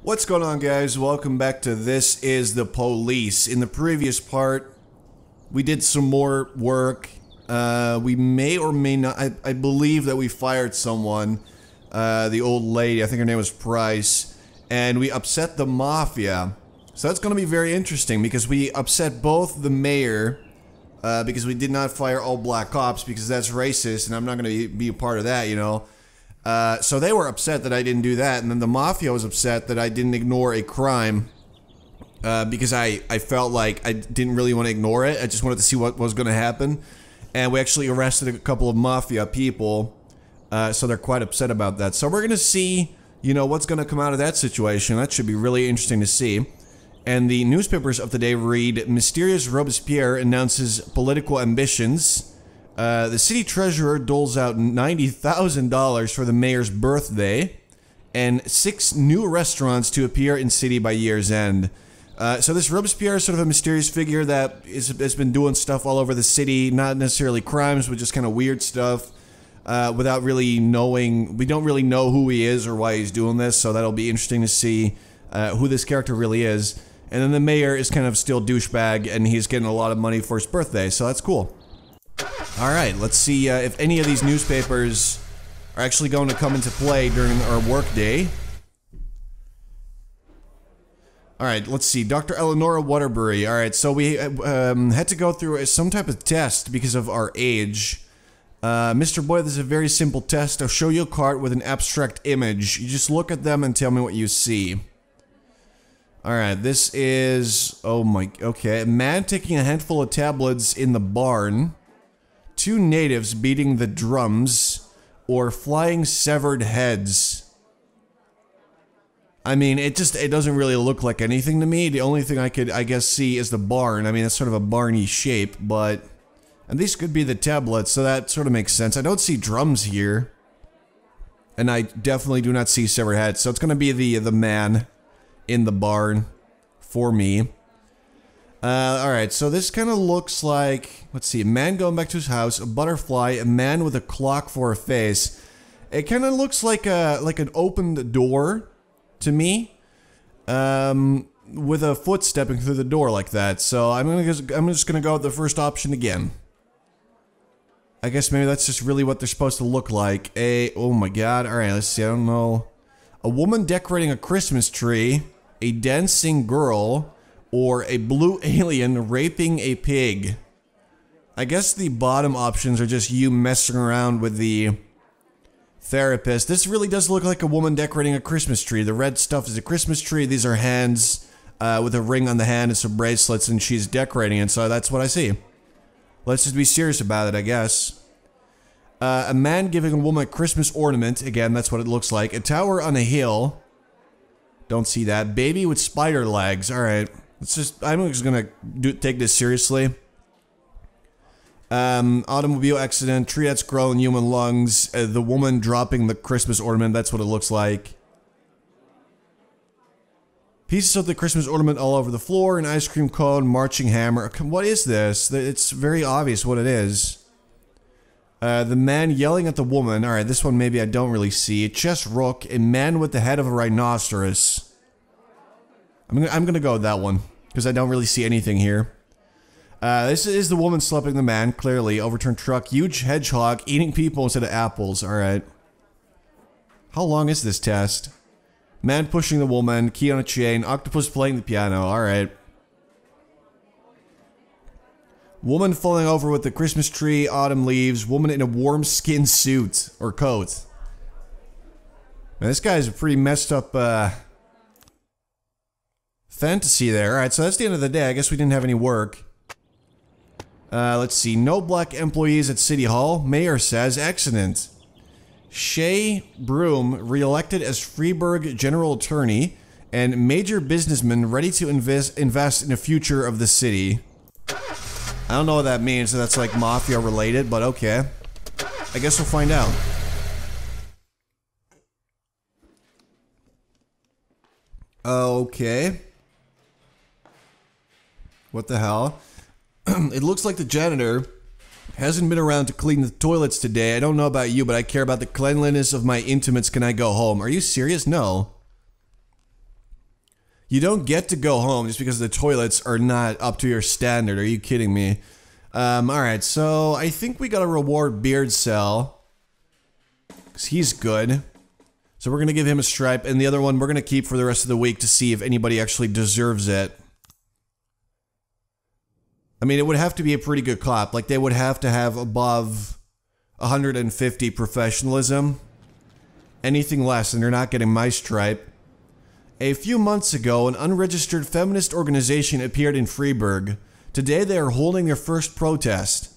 What's going on, guys? Welcome back to This Is the Police. In the previous part, we did some more work. We may or may not, I believe that we fired someone, the old lady, I think her name was Price, and we upset the mafia. So that's going to be very interesting because we upset both the mayor, because we did not fire all black cops because that's racist and I'm not going to be a part of that, you know. So they were upset that I didn't do that, and then the mafia was upset that I didn't ignore a crime, because I felt like I didn't really want to ignore it. I just wanted to see what was going to happen, and we actually arrested a couple of mafia people, so they're quite upset about that. So we're going to see, you know, what's going to come out of that situation. That should be really interesting to see. And the newspapers of the day read, Mysterious Robespierre announces political ambitions. The city treasurer doles out $90,000 for the mayor's birthday, and 6 new restaurants to appear in city by year's end. So this Robespierre is sort of a mysterious figure that has been doing stuff all over the city, not necessarily crimes, but just kind of weird stuff, without really knowing, we don't really know who he is or why he's doing this, so that'll be interesting to see who this character really is. And then the mayor is kind of still douchebag, and he's getting a lot of money for his birthday, so that's cool. Alright, let's see if any of these newspapers are actually going to come into play during our work day. Alright, let's see. Dr. Eleonora Waterbury. Alright, so we had to go through some type of test because of our age. Mr. Boy, this is a very simple test. I'll show you a card with an abstract image. You just look at them and tell me what you see. Alright, this is... oh my... okay. A man taking a handful of tablets in the barn. 2 natives beating the drums, or flying severed heads. I mean, it doesn't really look like anything to me. The only thing I could, I guess, see is the barn. I mean, it's sort of a barny shape, but... and these could be the tablets, so that sort of makes sense. I don't see drums here. And I definitely do not see severed heads, so it's gonna be the man in the barn for me. Alright, so this kind of looks like, let's see, a man going back to his house, a butterfly, a man with a clock for a face. It kind of looks like an opened door to me, with a foot stepping through the door like that. So I'm just gonna go with the first option again. I guess maybe that's just really what they're supposed to look like. Oh my god, alright, let's see, I don't know. A woman decorating a Christmas tree, a dancing girl, or a blue alien raping a pig. I guess the bottom options are just you messing around with the therapist. This really does look like a woman decorating a Christmas tree. The red stuff is a Christmas tree. These are hands with a ring on the hand and some bracelets, and she's decorating it, so that's what I see. Let's just be serious about it, I guess. A man giving a woman a Christmas ornament. Again, that's what it looks like. A tower on a hill. Don't see that. Baby with spider legs. Alright. I'm just gonna take this seriously. Automobile accident, tree that's growing human lungs, the woman dropping the Christmas ornament, that's what it looks like. Pieces of the Christmas ornament all over the floor, an ice cream cone, marching hammer. What is this? It's very obvious what it is. The man yelling at the woman. Alright, this one maybe I don't really see. Chest rook, a man with the head of a rhinoceros. I'm gonna go with that one, because I don't really see anything here. This is the woman slapping the man, clearly. Overturned truck, huge hedgehog, eating people instead of apples, alright. How long is this test? Man pushing the woman, key on a chain, octopus playing the piano, alright. Woman falling over with the Christmas tree, autumn leaves, woman in a warm skin suit, or coat. Man, this guy's a pretty messed up, fantasy there. Alright, so that's the end of the day. I guess we didn't have any work. Let's see. No black employees at City Hall. Mayor says, excellent. Shay Broom re-elected as Freeburg General Attorney, and major businessman ready to invest in the future of the city. I don't know what that means, so that's like mafia related, but okay. I guess we'll find out. Okay. What the hell? It looks like the janitor hasn't been around to clean the toilets today. I don't know about you, but I care about the cleanliness of my intimates. Can I go home? Are you serious? No. You don't get to go home just because the toilets are not up to your standard. Are you kidding me? Alright, so I think we gotta reward Beard Cell. Because he's good. So we're gonna give him a stripe, and the other one we're gonna keep for the rest of the week to see if anybody actually deserves it. I mean, it would have to be a pretty good cop. Like, they would have to have above 150 professionalism. Anything less, and they're not getting my stripe. A few months ago, an unregistered feminist organization appeared in Freeburg. Today, they are holding their first protest.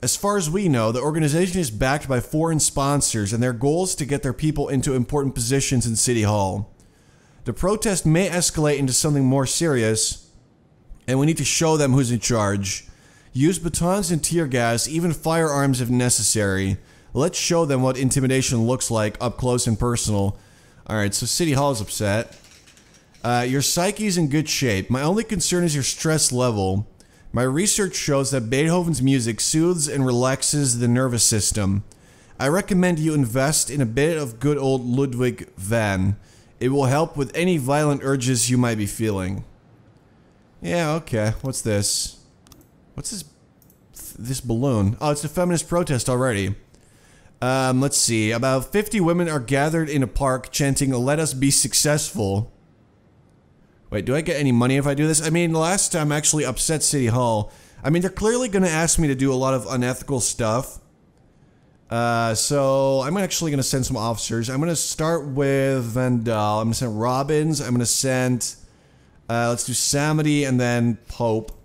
As far as we know, the organization is backed by foreign sponsors, and their goal is to get their people into important positions in City Hall. The protest may escalate into something more serious, and we need to show them who's in charge. Use batons and tear gas, even firearms if necessary. Let's show them what intimidation looks like up close and personal. Alright, so City Hall is upset. Your psyche's in good shape. My only concern is your stress level. My research shows that Beethoven's music soothes and relaxes the nervous system. I recommend you invest in a bit of good old Ludwig van. It will help with any violent urges you might be feeling. Yeah, okay. What's this? What's this balloon? Oh, it's a feminist protest already. Let's see. About 50 women are gathered in a park chanting, "Let us be successful." Wait, do I get any money if I do this? I mean, last time I actually upset City Hall. I mean, they're clearly going to ask me to do a lot of unethical stuff. So I'm actually going to send some officers. I'm going to start with Vandal. I'm going to send Robbins. I'm going to send, let's do Samity and then Pope.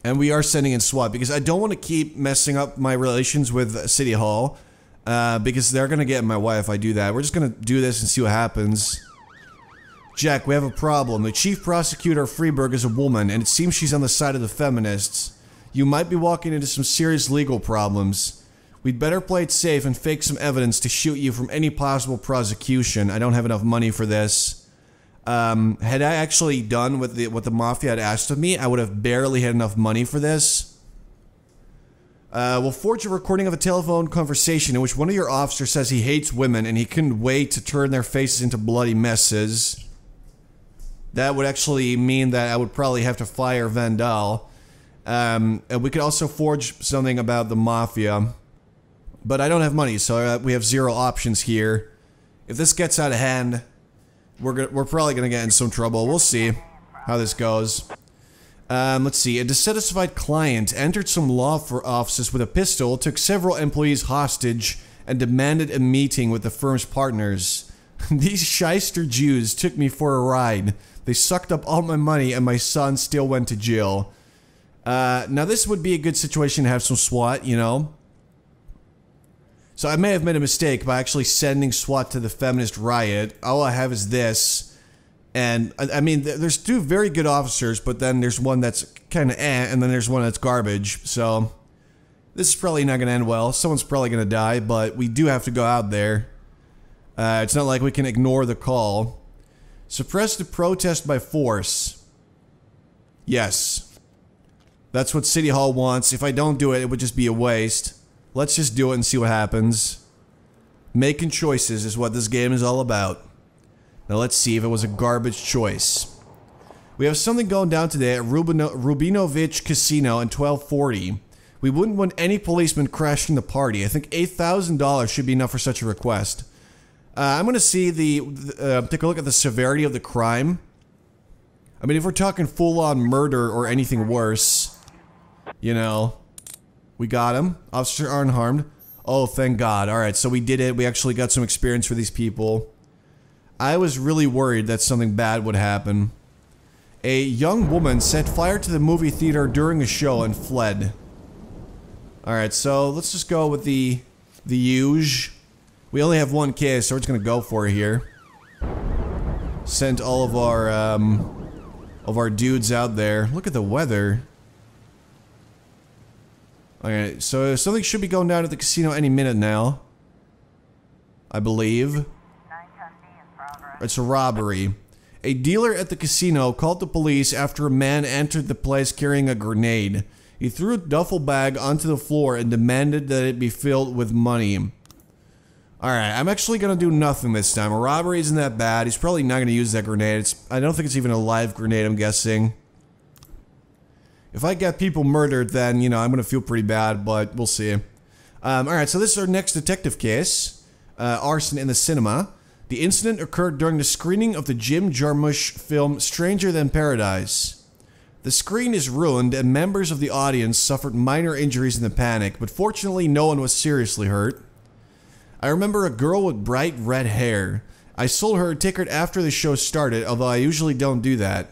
And we are sending in SWAT because I don't want to keep messing up my relations with City Hall. Because they're going to get in my way if I do that. We're just going to do this and see what happens. Jack, we have a problem. The chief prosecutor of Freeburg is a woman, and it seems she's on the side of the feminists. You might be walking into some serious legal problems. We'd better play it safe and fake some evidence to shoot you from any possible prosecution. I don't have enough money for this. Had I actually done what the mafia had asked of me, I would have barely had enough money for this. We'll forge a recording of a telephone conversation in which one of your officers says he hates women and he couldn't wait to turn their faces into bloody messes. That would actually mean that I would probably have to fire Vandal. And we could also forge something about the mafia. But I don't have money, so we have 0 options here. If this gets out of hand, we're probably gonna get in some trouble. We'll see how this goes. Let's see. A dissatisfied client entered some law offices with a pistol, took several employees hostage, and demanded a meeting with the firm's partners. These shyster Jews took me for a ride. They sucked up all my money and my son still went to jail. Now this would be a good situation to have some SWAT, you know? So I may have made a mistake by actually sending SWAT to the feminist riot. All I have is this. And, I mean, there's 2 very good officers, but then there's one that's kinda and then there's one that's garbage. So, this is probably not gonna end well. Someone's probably gonna die, but we do have to go out there. It's not like we can ignore the call. Suppress the protest by force. Yes. That's what City Hall wants. If I don't do it, it would just be a waste. Let's just do it and see what happens. Making choices is what this game is all about. Now let's see if it was a garbage choice. We have something going down today at Rubinovich Casino in 1240. We wouldn't want any policemen crashing the party. I think $8,000 should be enough for such a request. I'm gonna see take a look at the severity of the crime. I mean, if we're talking full-on murder or anything worse, you know, we got him. Officer unharmed. Oh, thank God. Alright, so we did it. We actually got some experience for these people. I was really worried that something bad would happen. A young woman set fire to the movie theater during a show and fled. Alright, so let's just go with the huge. We only have 1 case, so we're just gonna go for it here. Sent all of our dudes out there. Look at the weather. Okay, so something should be going down at the casino any minute now. I believe. It's a robbery. A dealer at the casino called the police after a man entered the place carrying a grenade. He threw a duffel bag onto the floor and demanded that it be filled with money. Alright, I'm actually gonna do nothing this time. A robbery isn't that bad. He's probably not gonna use that grenade. I don't think it's even a live grenade, I'm guessing. If I get people murdered, then, you know, I'm gonna feel pretty bad, but we'll see. Alright, so this is our next detective case. Arson in the cinema. The incident occurred during the screening of the Jim Jarmusch film Stranger Than Paradise. The screen is ruined and members of the audience suffered minor injuries in the panic, but fortunately no one was seriously hurt. I remember a girl with bright red hair. I sold her a ticket after the show started, although I usually don't do that.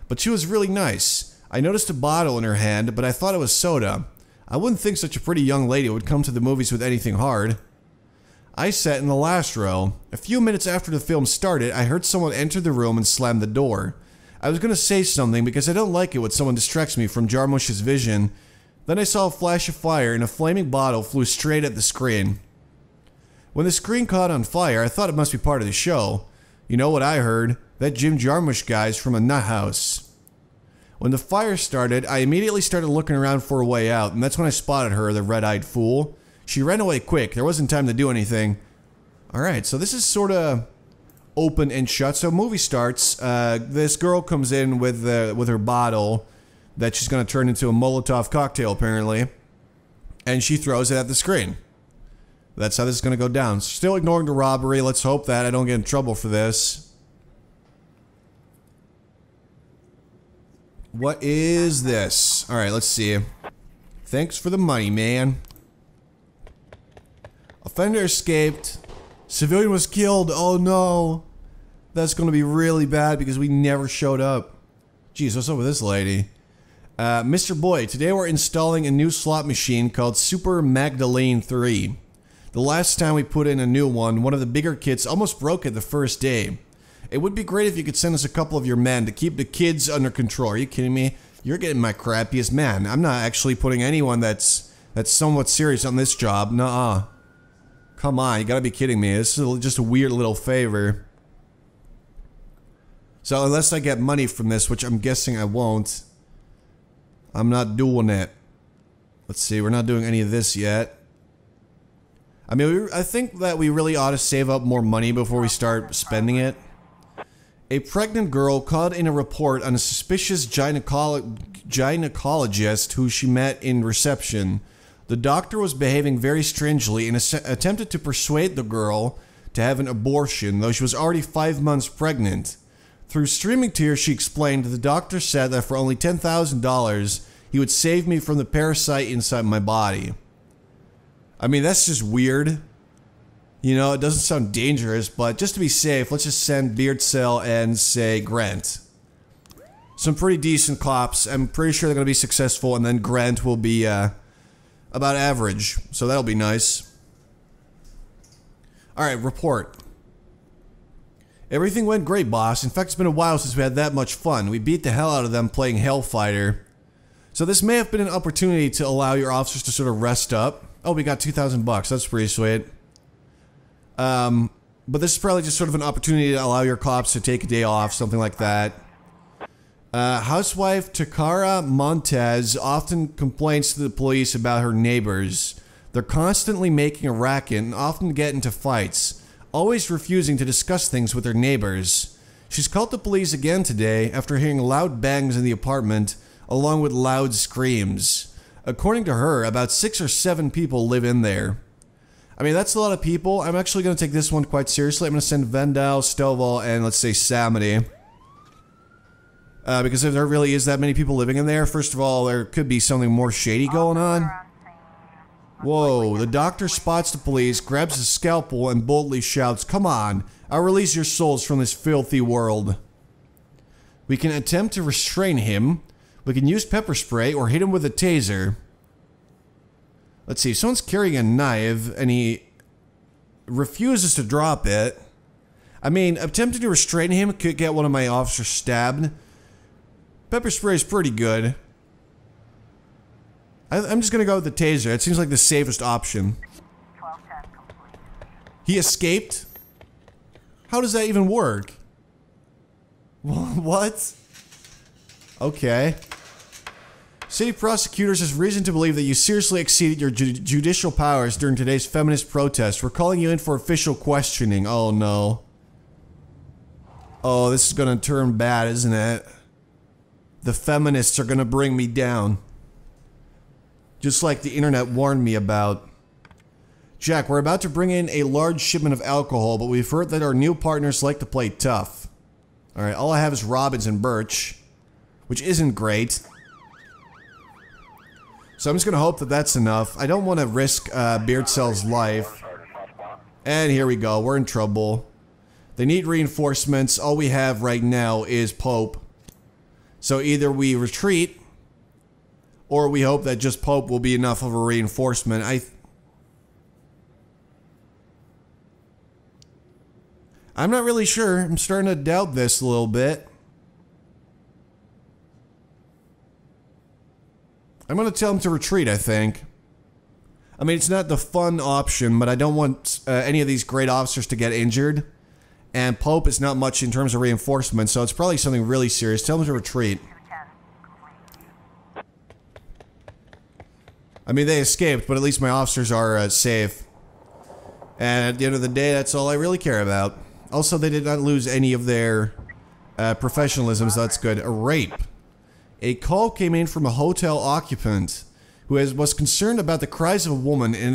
But she was really nice. I noticed a bottle in her hand, but I thought it was soda. I wouldn't think such a pretty young lady would come to the movies with anything hard. I sat in the last row. A few minutes after the film started, I heard someone enter the room and slam the door. I was going to say something because I don't like it when someone distracts me from Jarmusch's vision. Then I saw a flash of fire and a flaming bottle flew straight at the screen. When the screen caught on fire, I thought it must be part of the show. You know what I heard? That Jim Jarmusch guy's from a nut house. When the fire started, I immediately started looking around for a way out, and that's when I spotted her, the red-eyed fool. She ran away quick. There wasn't time to do anything. Alright, so this is sort of open and shut. So movie starts. This girl comes in with her bottle that she's going to turn into a Molotov cocktail, apparently. And she throws it at the screen. That's how this is going to go down. Still ignoring the robbery. Let's hope that I don't get in trouble for this. What is this? Alright, let's see. Thanks for the money, man. Offender escaped. Civilian was killed. Oh no. That's going to be really bad because we never showed up. Jeez, what's up with this lady? Mr. Boy, today we're installing a new slot machine called Super Magdalene 3. The last time we put in a new one of the bigger kits almost broke it the first day. It would be great if you could send us a couple of your men to keep the kids under control. Are you kidding me? You're getting my crappiest man. I'm not actually putting anyone that's somewhat serious on this job. Nuh-uh. Come on, you gotta be kidding me. This is just a weird little favor. So unless I get money from this, which I'm guessing I won't, I'm not doing it. Let's see, we're not doing any of this yet. I mean, I think that we really ought to save up more money before we start spending it. A pregnant girl called in a report on a suspicious gynecologist who she met in reception. The doctor was behaving very strangely and attempted to persuade the girl to have an abortion, though she was already 5 months pregnant. Through streaming tears, she explained that the doctor said that for only $10,000, he would save me from the parasite inside my body. I mean, that's just weird. You know, it doesn't sound dangerous, but just to be safe, let's just send Beardsell and, say, Grant. Some pretty decent cops. I'm pretty sure they're going to be successful, and then Grant will be, about average. So that'll be nice. Alright, report. Everything went great, boss. In fact, it's been a while since we had that much fun. We beat the hell out of them playing Hellfighter. So this may have been an opportunity to allow your officers to sort of rest up. Oh, we got 2,000 bucks. That's pretty sweet. But this is probably just sort of an opportunity to allow your cops to take a day off, something like that. Housewife Takara Montez often complains to the police about her neighbors. They're constantly making a racket and often get into fights, always refusing to discuss things with their neighbors. She's called the police again today after hearing loud bangs in the apartment, along with loud screams. According to her, about 6 or 7 people live in there. I mean, that's a lot of people. I'm actually going to take this one quite seriously. I'm going to send Vendel, Stovall, and let's say Samity. Because if there really is that many people living in there, first of all, there could be something more shady going on. Whoa, the doctor spots the police, grabs a scalpel, and boldly shouts, "Come on, I'll release your souls from this filthy world." We can attempt to restrain him. We can use pepper spray or hit him with a taser. Let's see, someone's carrying a knife and he refuses to drop it. I mean, attempting to restrain him could get one of my officers stabbed. Pepper spray is pretty good. I'm just gonna go with the taser. It seems like the safest option. He escaped? How does that even work? What? Okay. City prosecutors has reason to believe that you seriously exceeded your judicial powers during today's feminist protest. We're calling you in for official questioning. Oh no. Oh, this is gonna turn bad, isn't it? The feminists are gonna bring me down. Just like the internet warned me about. Jack, we're about to bring in a large shipment of alcohol, but we've heard that our new partners like to play tough. Alright, all I have is Robbins and Birch, which isn't great. So I'm just gonna hope that that's enough. I don't want to risk Beardcell's life. And here we go, we're in trouble. They need reinforcements. All we have right now is Pope. So either we retreat, or we hope that just Pope will be enough of a reinforcement. I'm not really sure. I'm starting to doubt this a little bit. I'm gonna tell him to retreat, I think. I mean, it's not the fun option, but I don't want any of these great officers to get injured. And Pope is not much in terms of reinforcement, so it's probably something really serious. Tell him to retreat. I mean, they escaped, but at least my officers are safe. And at the end of the day, that's all I really care about. Also, they did not lose any of their professionalism, so that's good. A rape. A call came in from a hotel occupant who was concerned about the cries of a woman in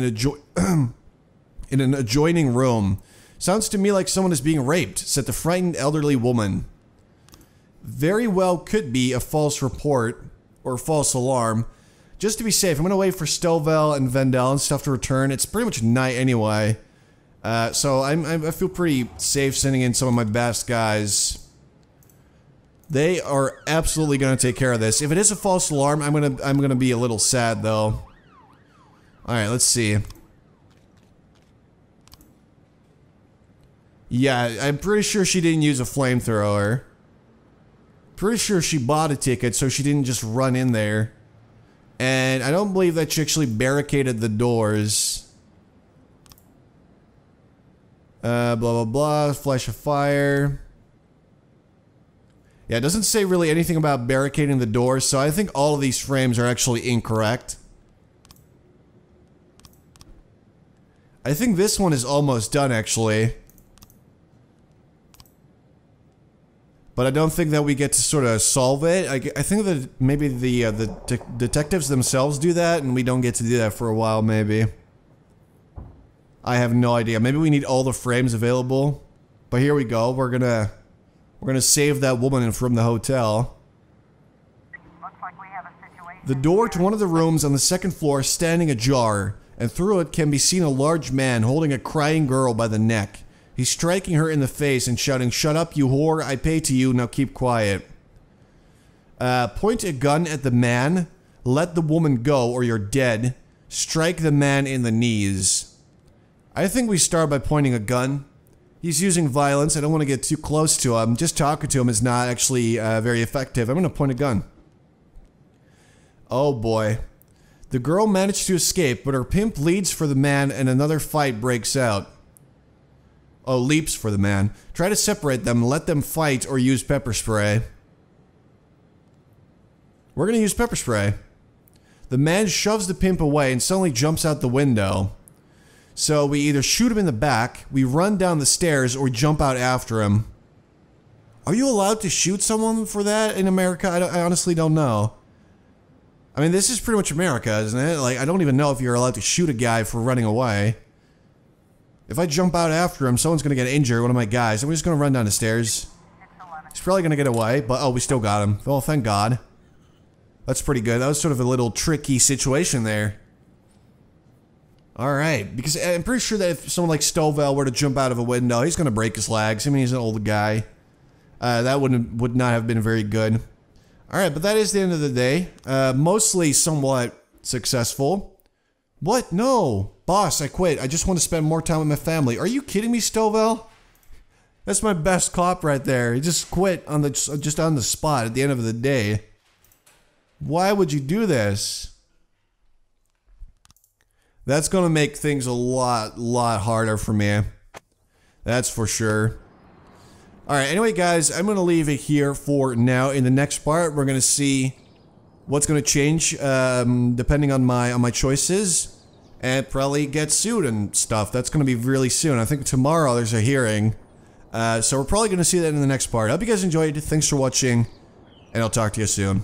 an adjoining room. Sounds to me like someone is being raped, said the frightened elderly woman. Very well could be a false report or false alarm. Just to be safe, I'm gonna wait for Stovall and Vendel and stuff to return. It's pretty much night anyway. So I feel pretty safe sending in some of my best guys. They are absolutely gonna take care of this. If it is a false alarm, I'm gonna be a little sad though. Alright, let's see. Yeah, I'm pretty sure she didn't use a flamethrower. Pretty sure she bought a ticket, so she didn't just run in there. And I don't believe that she actually barricaded the doors. Blah blah blah, flash of fire. Yeah, it doesn't say really anything about barricading the doors, so I think all of these frames are actually incorrect. I think this one is almost done, actually. But I don't think that we get to sort of solve it. I think that maybe the detectives themselves do that, and we don't get to do that for a while, maybe. I have no idea. Maybe we need all the frames available. But here we go. We're gonna save that woman from the hotel. Looks like we have a situation. The door to one of the rooms on the second floor is standing ajar, and through it can be seen a large man holding a crying girl by the neck. He's striking her in the face and shouting, "Shut up, you whore, I pay to you, now keep quiet." Point a gun at the man, let the woman go or you're dead. Strike the man in the knees. I think we start by pointing a gun. He's using violence, I don't want to get too close to him. Just talking to him is not actually very effective. I'm gonna point a gun. Oh boy. The girl managed to escape, but her pimp leads for the man and another fight breaks out. Oh, leaps for the man. Try to separate them, let them fight, or use pepper spray. We're gonna use pepper spray. The man shoves the pimp away and suddenly jumps out the window. So we either shoot him in the back, we run down the stairs, or we jump out after him. Are you allowed to shoot someone for that in America? I honestly don't know. I mean, this is pretty much America, isn't it? Like, I don't even know if you're allowed to shoot a guy for running away. If I jump out after him, someone's gonna get injured, one of my guys, and we're just gonna run down the stairs. He's probably gonna get away, but oh, we still got him. Oh, thank God. That's pretty good. That was sort of a little tricky situation there. Alright, because I'm pretty sure that if someone like Stovall were to jump out of a window, he's gonna break his legs. I mean, he's an old guy. That would not have been very good. Alright, but that is the end of the day. Mostly somewhat successful. What? No! Boss, I quit. I just want to spend more time with my family. Are you kidding me, Stovall? That's my best cop right there. He just quit on just on the spot at the end of the day. Why would you do this? That's gonna make things a lot harder for me. That's for sure. Alright, anyway guys, I'm gonna leave it here for now. In the next part, we're gonna see what's gonna change depending on my choices, and probably get sued and stuff. That's gonna be really soon. I think tomorrow there's a hearing, so we're probably gonna see that in the next part. I hope you guys enjoyed. Thanks for watching, and I'll talk to you soon.